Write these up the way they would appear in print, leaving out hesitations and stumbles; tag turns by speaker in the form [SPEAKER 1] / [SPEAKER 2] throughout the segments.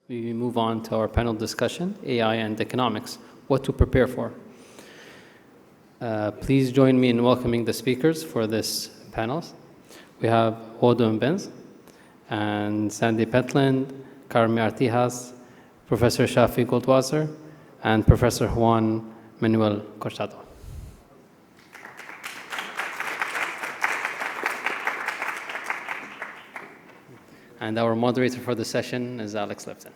[SPEAKER 1] We move on to our panel discussion, AI and economics, what to prepare for. Please join me in welcoming the speakers for this panel. We have Odo Benz and Sandy Petland, Carmi Artijas, Professor Shafi Goldwasser, and Professor Juan Manuel Cortado. And our moderator for the session is Alex Lipton.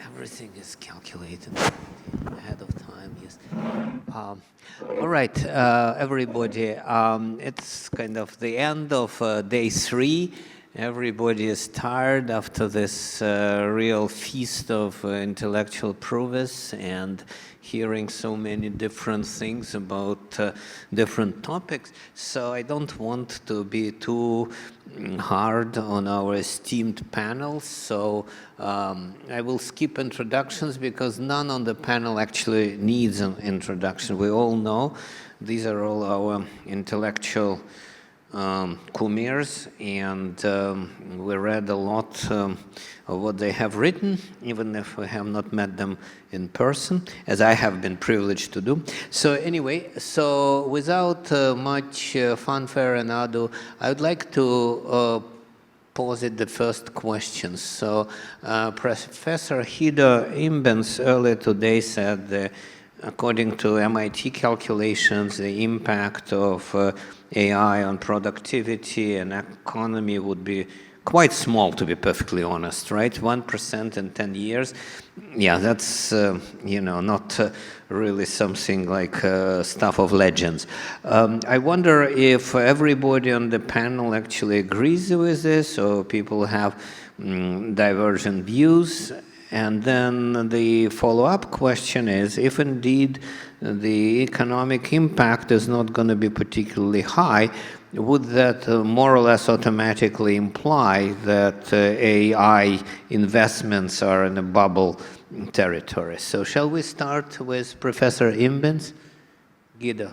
[SPEAKER 2] Everything is calculated ahead of time, yes. All right, everybody, it's kind of the end of day 3. Everybody is tired after this real feast of intellectual prowess and hearing so many different things about different topics. So I don't want to be too hard on our esteemed panel. So I will skip introductions because none on the panel actually needs an introduction. We all know these are all our intellectual Kumirs, and we read a lot of what they have written, even if we have not met them in person, as I have been privileged to do. So anyway, so without much fanfare and ado, I would like to posit the first question. So Professor Hida Imbens earlier today said that according to MIT calculations, the impact of AI on productivity and economy would be quite small, to be perfectly honest, right? 1% in 10 years. Yeah, that's, not really something like stuff of legends. I wonder if everybody on the panel actually agrees with this, or people have divergent views. And then the follow-up question is, if indeed the economic impact is not going to be particularly high, would that more or less automatically imply that AI investments are in a bubble territory? So shall we start with Professor Imbens? Hida.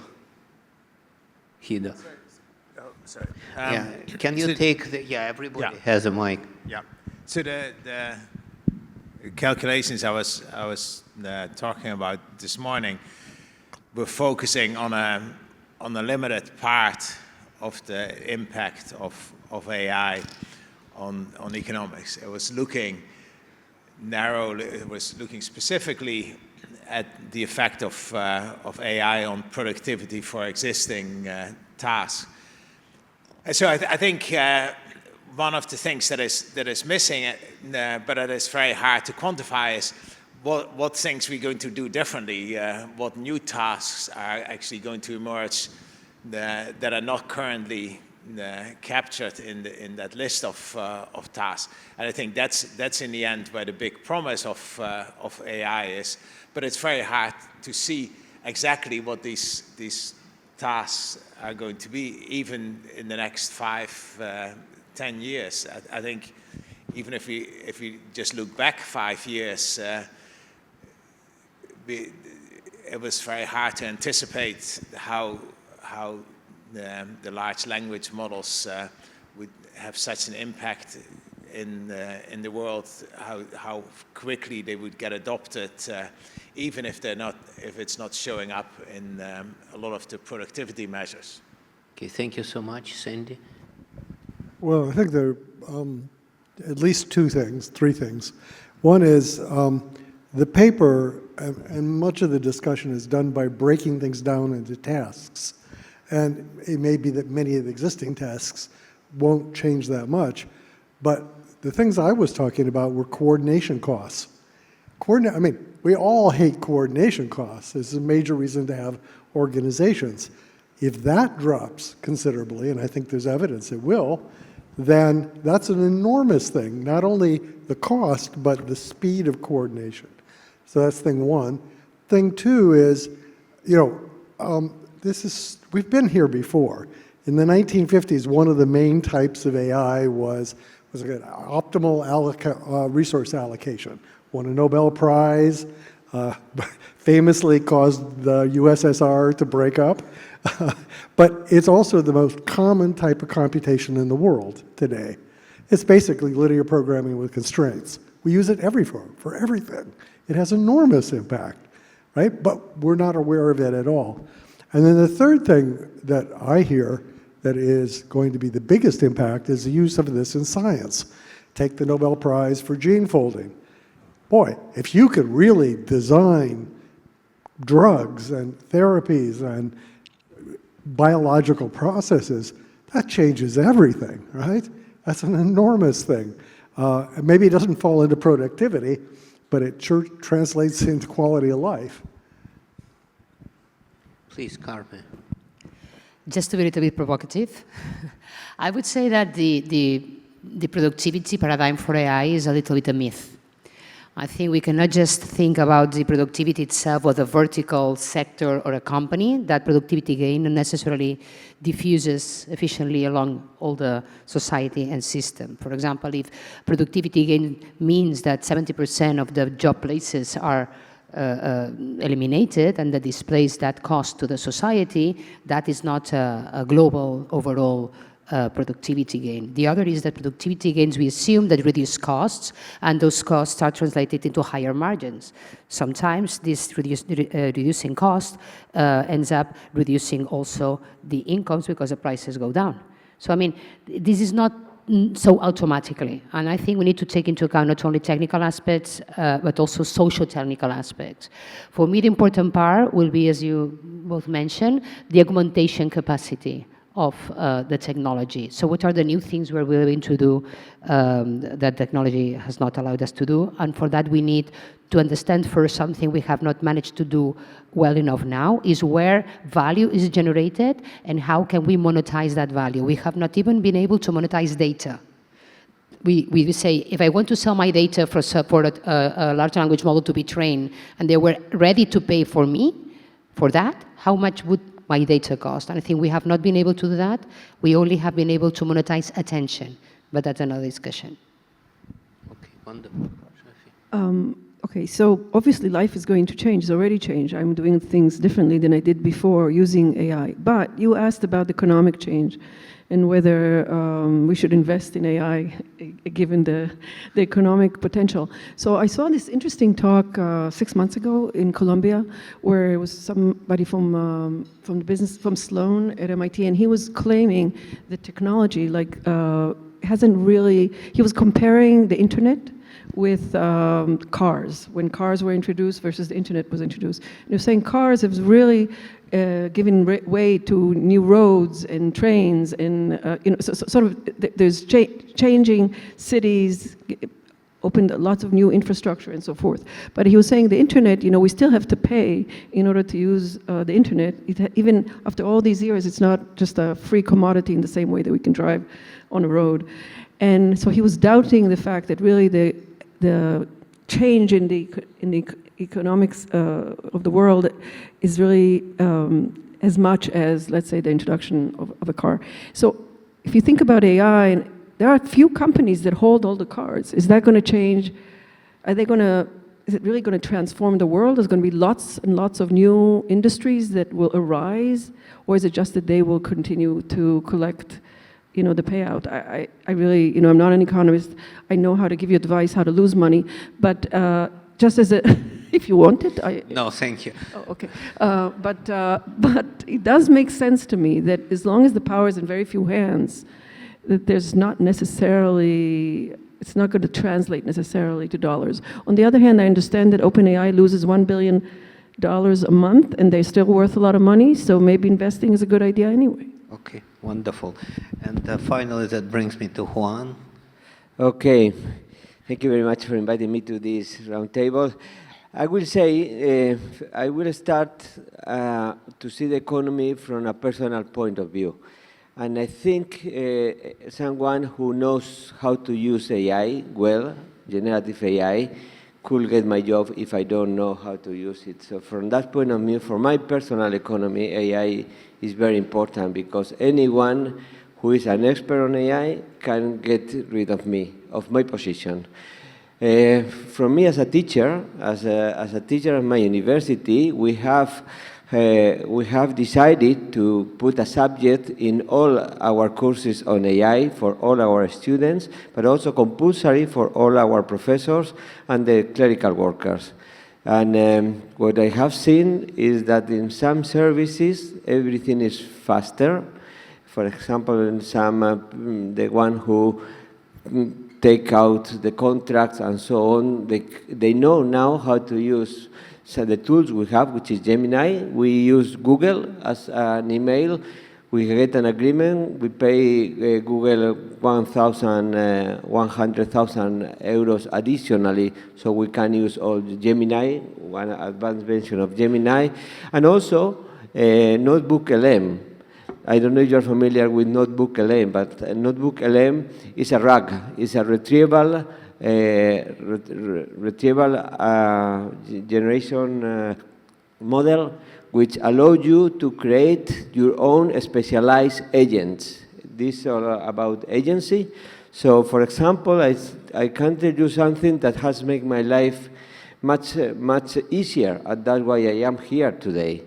[SPEAKER 3] Sorry.
[SPEAKER 2] Yeah. Can you take the, everybody has a mic.
[SPEAKER 3] Yeah. So the calculations I was talking about this morning were focusing on a limited part of the impact of AI on economics. It was looking narrowly. It was looking specifically at the effect of AI on productivity for existing tasks. And so I think one of the things that is missing, but that is very hard to quantify, is what things we're going to do differently, what new tasks are actually going to emerge that are not currently captured in that list of tasks. And I think that's in the end where the big promise of AI is. But it's very hard to see exactly what these tasks are going to be, even in the next 5, 10 years. I think even if we just look back 5 years, it was very hard to anticipate how the large language models would have such an impact in the world, how quickly they would get adopted, even if it's not showing up in a lot of the productivity measures.
[SPEAKER 2] Okay, thank you so much, Sandy.
[SPEAKER 4] Well, I think there are at least 3 things. One is the paper, and much of the discussion is done by breaking things down into tasks. And it may be that many of the existing tasks won't change that much. But the things I was talking about were coordination costs. We all hate coordination costs. This is a major reason to have organizations. If that drops considerably, and I think there's evidence it will, then that's an enormous thing. Not only the cost, but the speed of coordination. So that's thing one. Thing two is, we've been here before. In the 1950s, one of the main types of AI was was it optimal resource allocation. Won a Nobel Prize, famously caused the USSR to break up. But it's also the most common type of computation in the world today. It's basically linear programming with constraints. We use it everywhere, for everything. It has enormous impact, right? But we're not aware of it at all. And then the third thing that I hear that is going to be the biggest impact is the use of this in science. Take the Nobel Prize for gene folding. Boy, if you could really design drugs and therapies and biological processes, that changes everything, right? That's an enormous thing. Maybe it doesn't fall into productivity, but it sure translates into quality of life.
[SPEAKER 2] Please, Carmen.
[SPEAKER 5] Just to be a little bit provocative, I would say that the productivity paradigm for AI is a little bit a myth. I think we cannot just think about the productivity itself or the vertical sector or a company. That productivity gain necessarily diffuses efficiently along all the society and system. For example, if productivity gain means that 70% of the job places are eliminated and that displays that cost to the society, that is not a global overall productivity gain. The other is that productivity gains, we assume that reduce costs, and those costs are translated into higher margins. Sometimes this reducing cost ends up reducing also the incomes because the prices go down. So I mean, this is not so automatically, and I think we need to take into account not only technical aspects, but also social technical aspects. For me, the important part will be, as you both mentioned, the augmentation capacity of the technology. So what are the new things we're willing to do that technology has not allowed us to do? And for that, we need to understand first something we have not managed to do well enough now, is where value is generated and how can we monetize that value. We have not even been able to monetize data. We say, if I want to sell my data for a large language model to be trained, and they were ready to pay for me for that, how much would my data cost? And I think we have not been able to do that. We only have been able to monetize attention, but that's another discussion.
[SPEAKER 2] Okay, wonderful.
[SPEAKER 6] Okay, so obviously life is going to change. It's already changed. I'm doing things differently than I did before using AI. But you asked about economic change and whether we should invest in AI given the economic potential. So I saw this interesting talk 6 months ago in Colombia, where it was somebody from the business, from Sloan at MIT, and he was claiming that technology hasn't really, he was comparing the internet with cars, when cars were introduced versus the internet was introduced. And he was saying cars have really given way to new roads and trains, and there's changing cities, opened lots of new infrastructure and so forth. But he was saying the internet, we still have to pay in order to use the internet. Even after all these years, it's not just a free commodity in the same way that we can drive on a road. And so he was doubting the fact that really the change in the economics of the world is really as much as, let's say, the introduction of a car. So if you think about AI, there are a few companies that hold all the cards. Is that going to change? Is it really going to transform the world? There's going to be lots and lots of new industries that will arise? Or is it just that they will continue to collect the payout? I really, I'm not an economist. I know how to give you advice, how to lose money, but just as a, if you want it,
[SPEAKER 2] No, thank you.
[SPEAKER 6] Oh, okay. But it does make sense to me that as long as the power is in very few hands, that there's not necessarily, it's not going to translate necessarily to dollars. On the other hand, I understand that OpenAI loses $1 billion a month, and they're still worth a lot of money, so maybe investing is a good idea anyway.
[SPEAKER 2] Okay, wonderful. And finally, that brings me to Juan.
[SPEAKER 7] Okay, thank you very much for inviting me to this roundtable. I will say, I will start to see the economy from a personal point of view. And I think someone who knows how to use AI well, generative AI, could get my job if I don't know how to use it. So from that point of view, for my personal economy, AI is very important because anyone who is an expert on AI can get rid of me, of my position. From me as a teacher, as a teacher at my university, we have decided to put a subject in all our courses on AI for all our students, but also compulsory for all our professors and the clerical workers. And what I have seen is that in some services, everything is faster. For example, in some, the one who take out the contracts and so on, they know now how to use the tools we have, which is Gemini. We use Google as an email. We get an agreement. We pay Google 100,000 euros additionally, so we can use all Gemini, one advanced version of Gemini, and also Notebook LM. I don't know if you're familiar with Notebook LM, but Notebook LM is a RAG. It's a retrieval generation model which allows you to create your own specialized agents. This is all about agency. So, for example, I can tell you something that has made my life much easier, and that's why I am here today.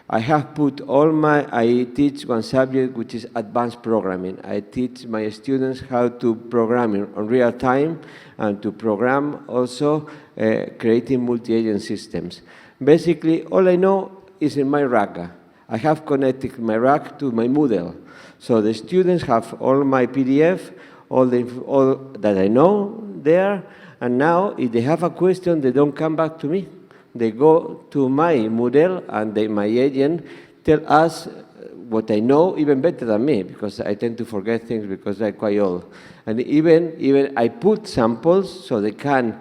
[SPEAKER 7] I have put I teach one subject which is advanced programming. I teach my students how to program in real time and to program also creating multi-agent systems. Basically, all I know is in my RAG. I have connected my RAG to my Moodle. So the students have all my PDF, all that I know there, and now if they have a question, they don't come back to me. They go to my Moodle, and my agent tell us what I know even better than me, because I tend to forget things because I'm quite old. And even I put samples so they can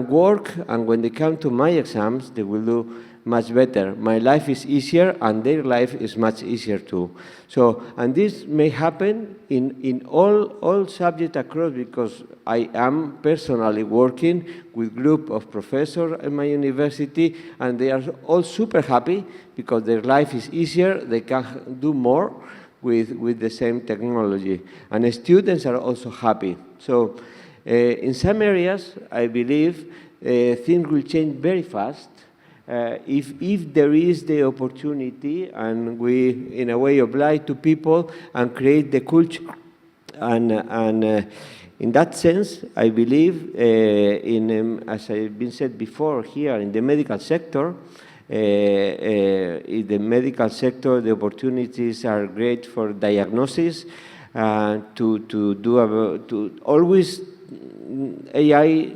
[SPEAKER 7] work, and when they come to my exams, they will do much better. My life is easier, and their life is much easier too. So, and this may happen in all subjects across, because I am personally working with a group of professors at my university, and they are all super happy because their life is easier, they can do more with the same technology. And the students are also happy. So, in some areas, I believe things will change very fast. If there is the opportunity, and we, in a way, oblige to people and create the culture, and in that sense, I believe, as I've been said before here, in the medical sector, in the medical sector, the opportunities are great for diagnosis, to always, AI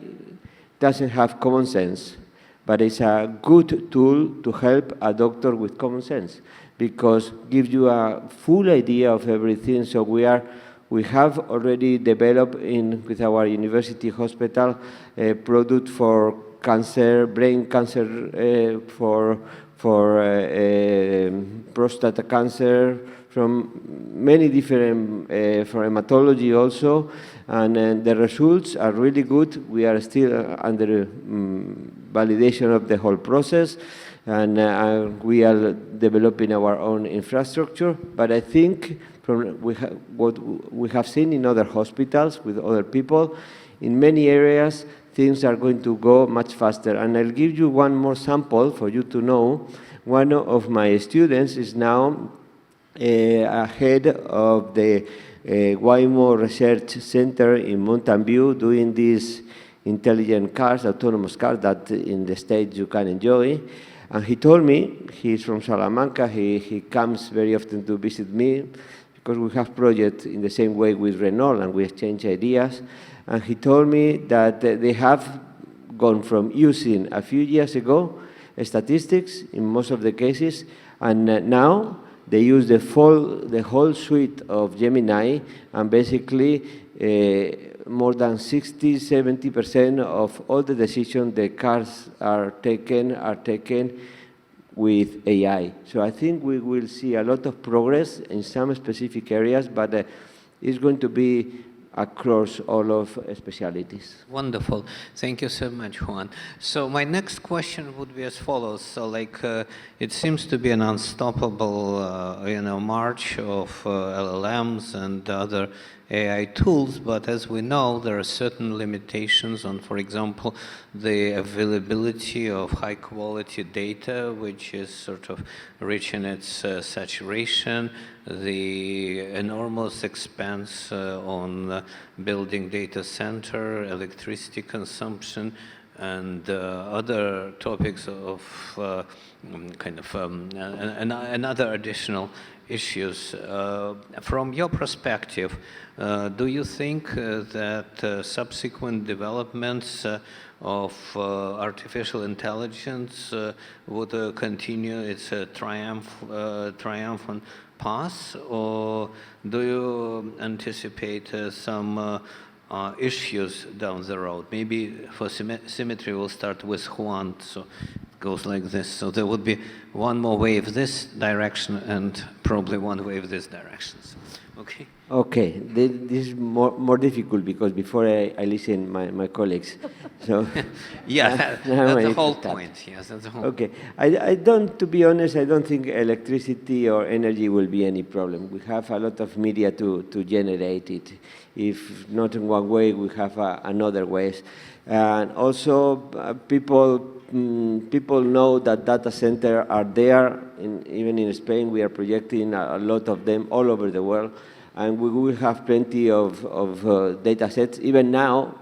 [SPEAKER 7] doesn't have common sense. But it's a good tool to help a doctor with common sense, because gives you a full idea of everything. So we have already developed with our university hospital a product for cancer, brain cancer, for prostate cancer, from many different, for hematology also, and the results are really good. We are still under validation of the whole process, and we are developing our own infrastructure. But I think from what we have seen in other hospitals with other people, in many areas, things are going to go much faster. And I'll give you one more sample for you to know. One of my students is now head of the Waymo Research Center in Mountain View, doing these intelligent cars, autonomous cars that in the States you can enjoy. And he told me, he's from Salamanca, he comes very often to visit me, because we have projects in the same way with Renault, and we exchange ideas. And he told me that they have gone from using a few years ago statistics in most of the cases, and now they use the whole suite of Gemini, and basically more than 60–70% of all the decisions the cars are taken with AI. So I think we will see a lot of progress in some specific areas, but it's going to be across all of specialties.
[SPEAKER 2] Wonderful. Thank you so much, Juan. So my next question would be as follows. So like, it seems to be an unstoppable, march of LLMs and other AI tools, but as we know, there are certain limitations on, for example, the availability of high-quality data, which is sort of reaching its saturation, the enormous expense on building data center, electricity consumption, and other topics of and other additional issues. From your perspective, do you think that subsequent developments of artificial intelligence would continue its triumphant path, or do you anticipate some issues down the road? Maybe for symmetry, we'll start with Juan, so it goes like this. So there would be one more wave this direction and probably one wave this direction. So, okay.
[SPEAKER 7] Okay, this is more difficult because before I listen my colleagues. So
[SPEAKER 2] yeah, that's the whole point. Yes, that's the whole.
[SPEAKER 7] Okay, I don't, to be honest, I don't think electricity or energy will be any problem. We have a lot of media to generate it. If not in one way, we have another ways. And also, people know that data centers are there. Even in Spain, we are projecting a lot of them all over the world. And we will have plenty of data sets. Even now,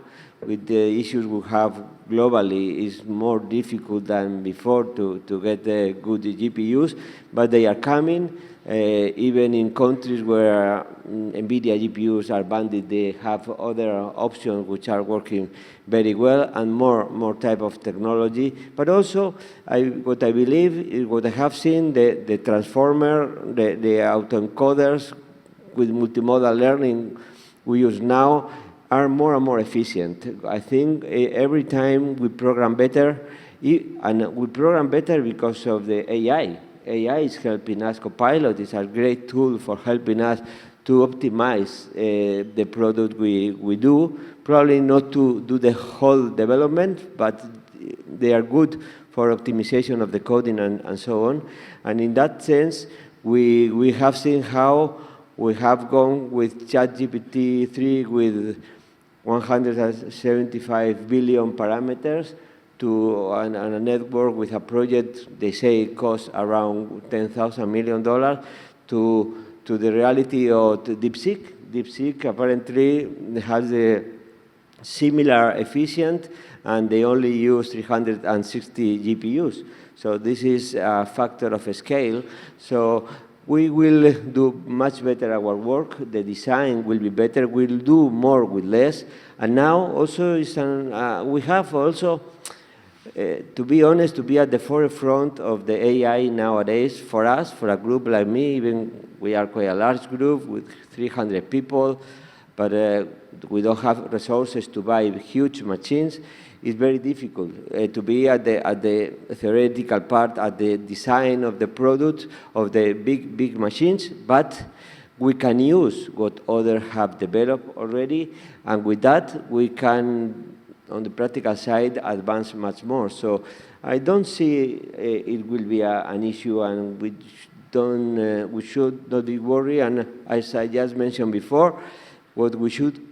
[SPEAKER 7] with the issues we have globally, it's more difficult than before to get good GPUs, but they are coming. Even in countries where NVIDIA GPUs are banned, they have other options which are working very well, and more type of technology. But also, what I believe is what I have seen, the transformer, the autoencoders with multimodal learning we use now are more and more efficient. I think every time we program better, and we program better because of the AI. AI is helping us. Copilot is a great tool for helping us to optimize the product we do. Probably not to do the whole development, but they are good for optimization of the coding and so on. And in that sense, we have seen how we have gone with ChatGPT 3 with 175 billion parameters to a network with a project they say costs around $10,000 million to the reality of DeepSeek. DeepSeek apparently has a similar efficient, and they only use 360 GPUs. So this is a factor of scale. So we will do much better our work. The design will be better. We'll do more with less. And now also we have also, to be honest, to be at the forefront of the AI nowadays. For us, for a group like me, even we are quite a large group with 300 people, but we don't have resources to buy huge machines. It's very difficult to be at the theoretical part, at the design of the product, of the big machines, but we can use what others have developed already, and with that we can, on the practical side, advance much more. So I don't see it will be an issue, and we should not be worried. And as I just mentioned before, what we should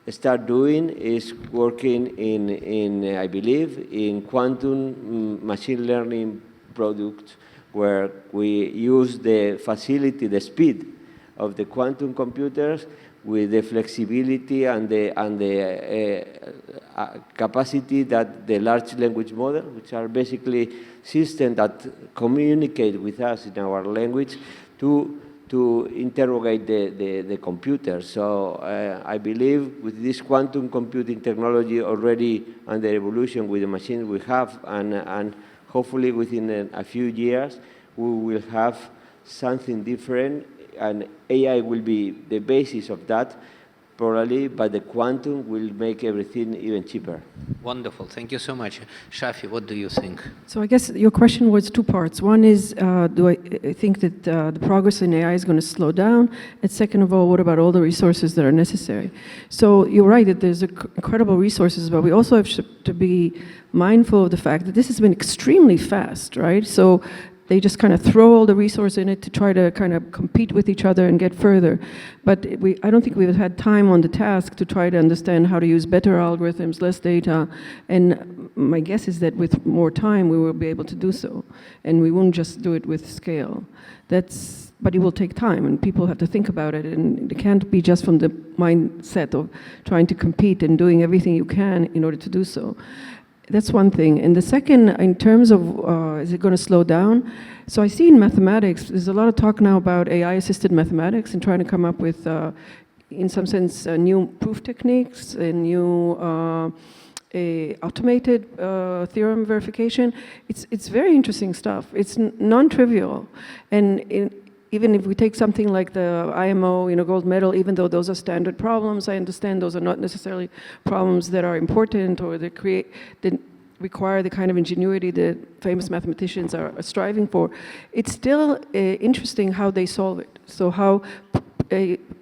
[SPEAKER 7] start doing is working in I believe, in quantum machine learning products, where we use the facility, the speed of the quantum computers with the flexibility and the capacity that the large language model, which are basically systems that communicate with us in our language, to interrogate the computer. So I believe with this quantum computing technology already under evolution with the machines we have, and hopefully within a few years, we will have something different, and AI will be the basis of that. probably, but the quantum will make everything even cheaper.
[SPEAKER 2] Wonderful. Thank you so much. Shafi, what do you think?
[SPEAKER 6] So I guess your question was two parts. One is, do I think that the progress in AI is going to slow down? And second of all, what about all the resources that are necessary? So you're right that there's incredible resources, but we also have to be mindful of the fact that this has been extremely fast, right? So they just kind of throw all the resource in it to try to kind of compete with each other and get further. But I don't think we've had time on the task to try to understand how to use better algorithms, less data. And my guess is that with more time, we will be able to do so. And we won't just do it with scale. But it will take time, and people have to think about it. And it can't be just from the mindset of trying to compete and doing everything you can in order to do so. That's one thing. And the second, in terms of, is it going to slow down? So I see in mathematics, there's a lot of talk now about AI-assisted mathematics and trying to come up with, in some sense, new proof techniques and new automated theorem verification. It's very interesting stuff. It's non-trivial. And even if we take something like the IMO, gold medal, even though those are standard problems, I understand those are not necessarily problems that are important or that require the kind of ingenuity that famous mathematicians are striving for. It's still interesting how they solve it. So how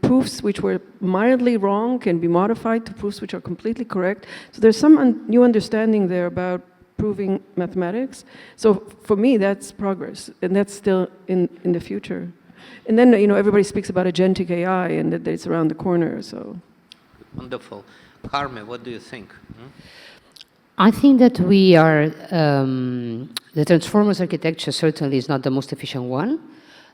[SPEAKER 6] proofs which were mildly wrong can be modified to proofs which are completely correct. So there's some new understanding there about proving mathematics. So for me, that's progress, and that's still in the future. And then, everybody speaks about agentic AI and that it's around the corner, so.
[SPEAKER 2] Wonderful. Carmen, what do you think?
[SPEAKER 5] I think that we are, the transformers architecture certainly is not the most efficient one.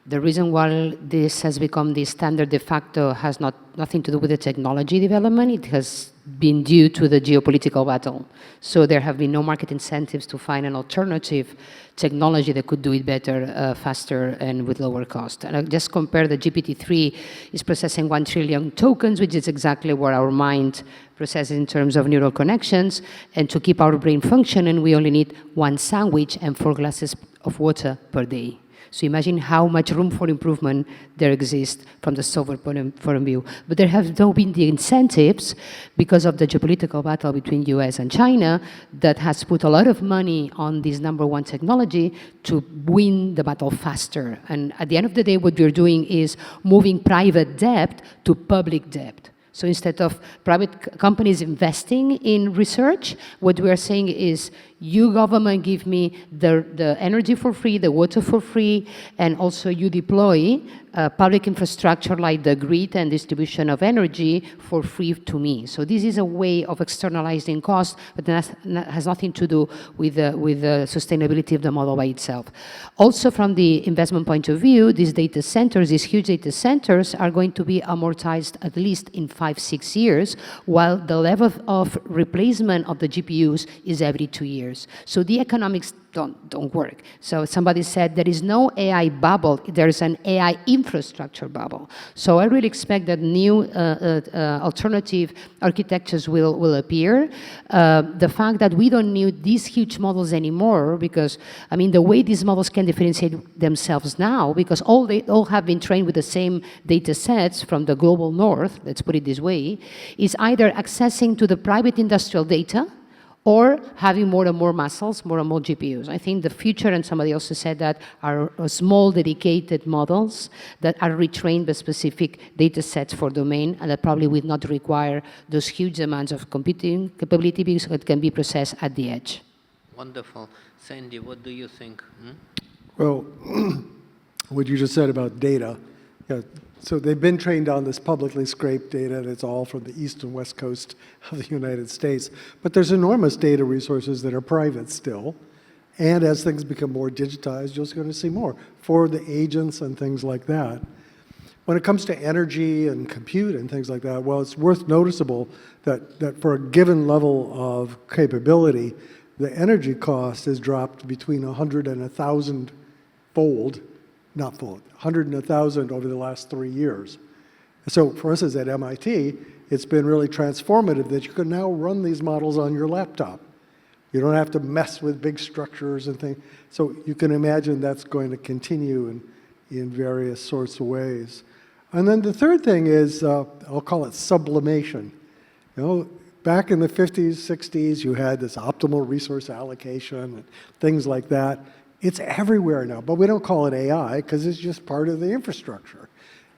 [SPEAKER 5] The reason why this has become the standard de facto has nothing to do with the technology development. It has been due to the geopolitical battle. So there have been no market incentives to find an alternative technology that could do it better, faster, and with lower cost. And I just compare the GPT-3 is processing 1 trillion tokens, which is exactly what our mind processes in terms of neural connections. And to keep our brain functioning, we only need 1 sandwich and 4 glasses of water per day. So imagine how much room for improvement there exists from the software point of view. But there have not been the incentives because of the geopolitical battle between US and China that has put a lot of money on this #1 technology to win the battle faster. And at the end of the day, what we're doing is moving private debt to public debt. So instead of private companies investing in research, what we are saying is, you government give me the energy for free, the water for free, and also you deploy public infrastructure like the grid and distribution of energy for free to me. So this is a way of externalizing costs, but that has nothing to do with the sustainability of the model by itself. Also from the investment point of view, these data centers, these huge data centers are going to be amortized at least in 5-6 years, while the level of replacement of the GPUs is every 2 years. So the economics don't work. So somebody said there is no AI bubble, there is an AI infrastructure bubble. So I really expect that new alternative architectures will appear. The fact that we don't need these huge models anymore, because the way these models can differentiate themselves now, because they all have been trained with the same data sets from the global north, let's put it this way, is either accessing to the private industrial data or having more and more muscles, more and more GPUs. I think the future, and somebody also said that, are small dedicated models that are retrained by specific data sets for domain, and that probably will not require those huge amounts of computing capability because it can be processed at the edge.
[SPEAKER 2] Wonderful. Sandy, what do you think?
[SPEAKER 4] Well, what you just said about data, so they've been trained on this publicly scraped data that's all from the east and west coast of the United States. But there's enormous data resources that are private still. And as things become more digitized, you're going to see more for the agents and things like that. When it comes to energy and compute and things like that, well, it's worth noticeable that for a given level of capability, the energy cost has dropped between 100 and 1,000 fold, not fold, 100 and 1,000 over the last 3 years. So for instance, at MIT, it's been really transformative that you can now run these models on your laptop. You don't have to mess with big structures and things. So you can imagine that's going to continue in various sorts of ways. And then the third thing is, I'll call it sublimation. You know, back in the 50s, 60s, you had this optimal resource allocation and things like that. It's everywhere now, but we don't call it AI because it's just part of the infrastructure.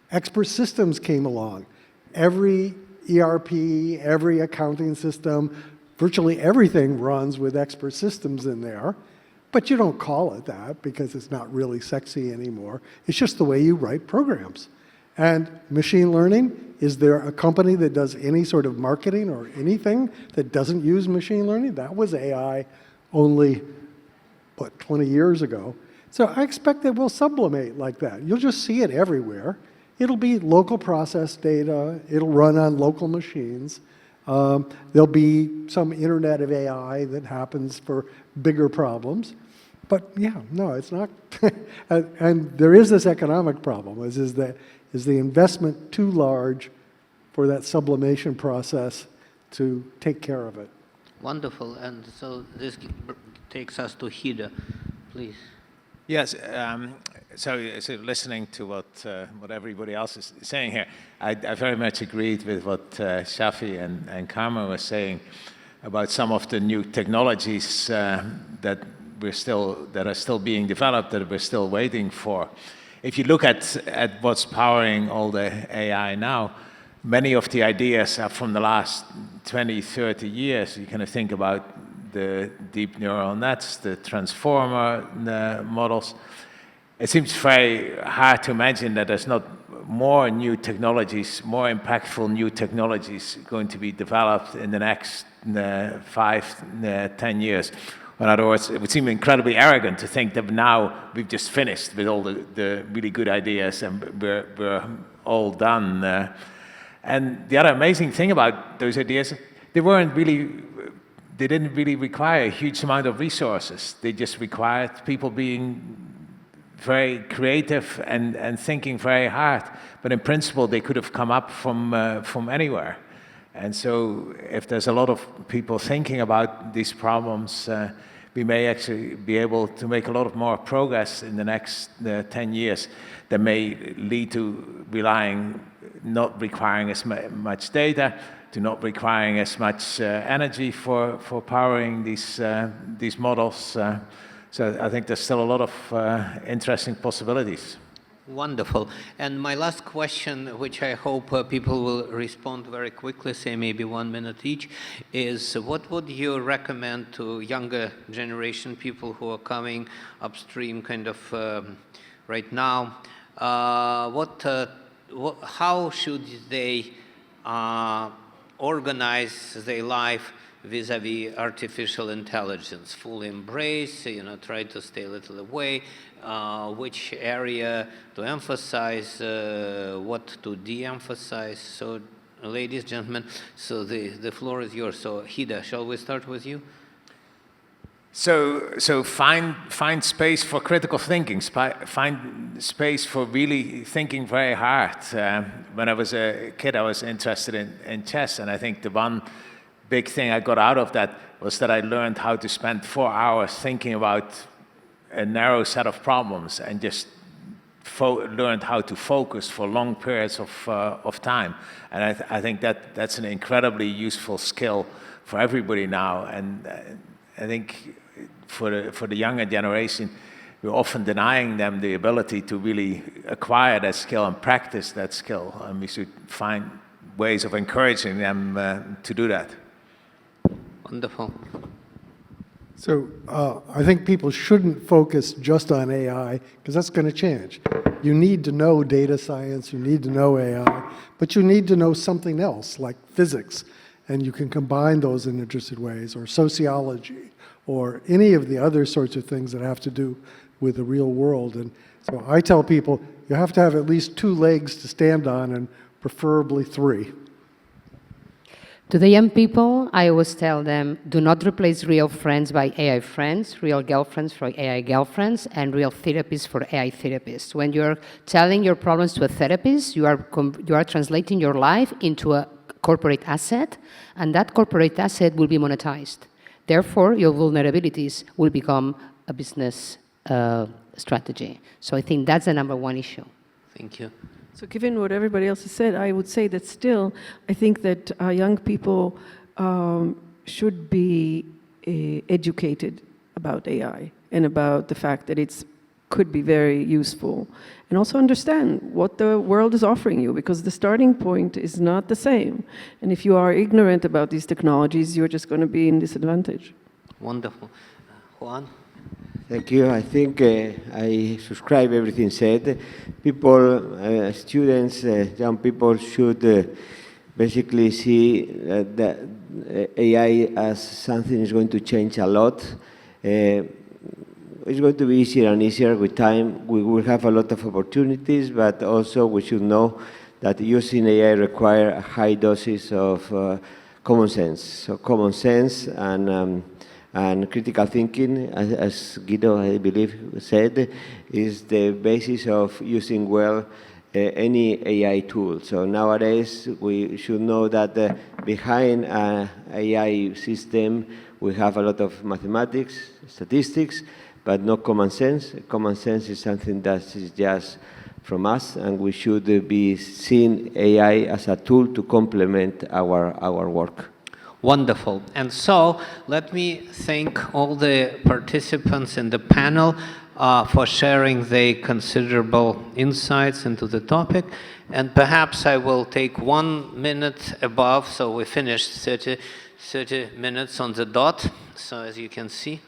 [SPEAKER 4] Expert systems came along. Every ERP, every accounting system, virtually everything runs with expert systems in there, but you don't call it that because it's not really sexy anymore. It's just the way you write programs. And machine learning, is there a company that does any sort of marketing or anything that doesn't use machine learning? That was AI only, 20 years ago. So I expect that we'll sublimate like that. You'll just see it everywhere. It'll be local process data. It'll run on local machines. There'll be some internet of AI that happens for bigger problems. But yeah, no, it's not. and there is this economic problem. Is the investment too large for that sublimation process to take care of it?
[SPEAKER 2] Wonderful. And so this takes us to Hida, please.
[SPEAKER 3] Yes, so listening to what everybody else is saying here, I very much agreed with what Shafi and Karma were saying about some of the new technologies that are still being developed, that we're still waiting for. If you look at what's powering all the AI now, many of the ideas are from the last 20, 30 years. You kind of think about the deep neural nets, the transformer models. It seems very hard to imagine that there's not more new technologies, more impactful new technologies going to be developed in the next 5, 10 years. In other words, it would seem incredibly arrogant to think that now we've just finished with all the really good ideas and we're all done. And the other amazing thing about those ideas, they didn't really require a huge amount of resources. They just required people being very creative and thinking very hard. But in principle, they could have come up from anywhere. And so if there's a lot of people thinking about these problems, we may actually be able to make a lot of more progress in the next 10 years that may lead to not requiring as much data, to not requiring as much energy for powering these models. So I think there's still a lot of interesting possibilities.
[SPEAKER 2] Wonderful. And my last question, which I hope people will respond very quickly, say maybe 1 minute each, is what would you recommend to younger generation, people who are coming upstream kind of right now? How should they organize their life vis-a-vis artificial intelligence? Full embrace, try to stay a little away, which area to emphasize, what to de-emphasize. So, ladies, gentlemen, so the floor is yours. So, Hida, shall we start with you?
[SPEAKER 3] So find space for critical thinking, find space for really thinking very hard. When I was a kid, I was interested in chess, and I think the one big thing I got out of that was that I learned how to spend 4 hours thinking about a narrow set of problems and just learned how to focus for long periods of time. And I think that's an incredibly useful skill for everybody now. And I think for the younger generation, we're often denying them the ability to really acquire that skill and practice that skill. And we should find ways of encouraging them to do that.
[SPEAKER 2] Wonderful.
[SPEAKER 4] So I think people shouldn't focus just on AI because that's going to change. You need to know data science, you need to know AI, but you need to know something else like physics, and you can combine those in interesting ways, or sociology, or any of the other sorts of things that have to do with the real world. And so I tell people you have to have at least 2 legs to stand on, and preferably 3.
[SPEAKER 5] To the young people, I always tell them, do not replace real friends by AI friends, real girlfriends for AI girlfriends, and real therapists for AI therapists. When you're telling your problems to a therapist, you are translating your life into a corporate asset, and that corporate asset will be monetized. Therefore, your vulnerabilities will become a business strategy. So I think that's the #1 issue.
[SPEAKER 2] Thank you.
[SPEAKER 6] So given what everybody else has said, I would say that still, I think that young people should be educated about AI and about the fact that it could be very useful. And also understand what the world is offering you, because the starting point is not the same. And if you are ignorant about these technologies, you're just going to be in disadvantage.
[SPEAKER 2] Wonderful. Juan?
[SPEAKER 7] Thank you. I think I subscribe everything said. People, students, young people should basically see that AI as something is going to change a lot. It's going to be easier and easier with time. We will have a lot of opportunities, but also we should know that using AI requires a high doses of common sense. So common sense and critical thinking, as Guido, I believe, said, is the basis of using well any AI tool. So nowadays, we should know that behind an AI system, we have a lot of mathematics, statistics, but no common sense. Common sense is something that is just from us, and we should be seeing AI as a tool to complement our work.
[SPEAKER 2] Wonderful. And so let me thank all the participants in the panel for sharing their considerable insights into the topic. And perhaps I will take 1 minute above, so we finished 30 minutes on the dot, so as you can see.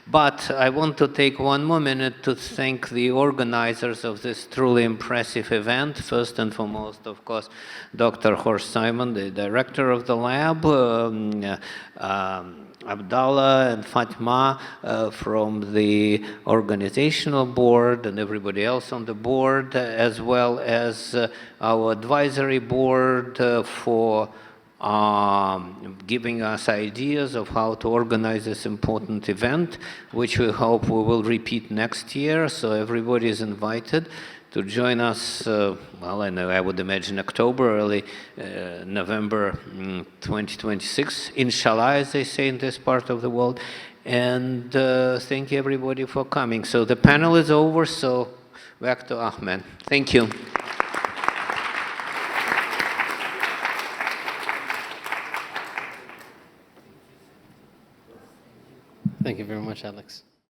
[SPEAKER 2] But I want to take 1 more minute to thank the organizers of this truly impressive event. First and foremost, of course, Dr. Horst Simon, the director of the lab, Abdallah and Fatma from the organizational board, and everybody else on the board, as well as our advisory board for giving us ideas of how to organize this important event, which we hope we will repeat next year. So everybody is invited to join us, well, I would imagine October, early November 2026, inshallah, as they say in this part of the world. And thank you everybody for coming. So the panel is over, so back to Ahmed. Thank you.
[SPEAKER 1] Thank you very much, Alex.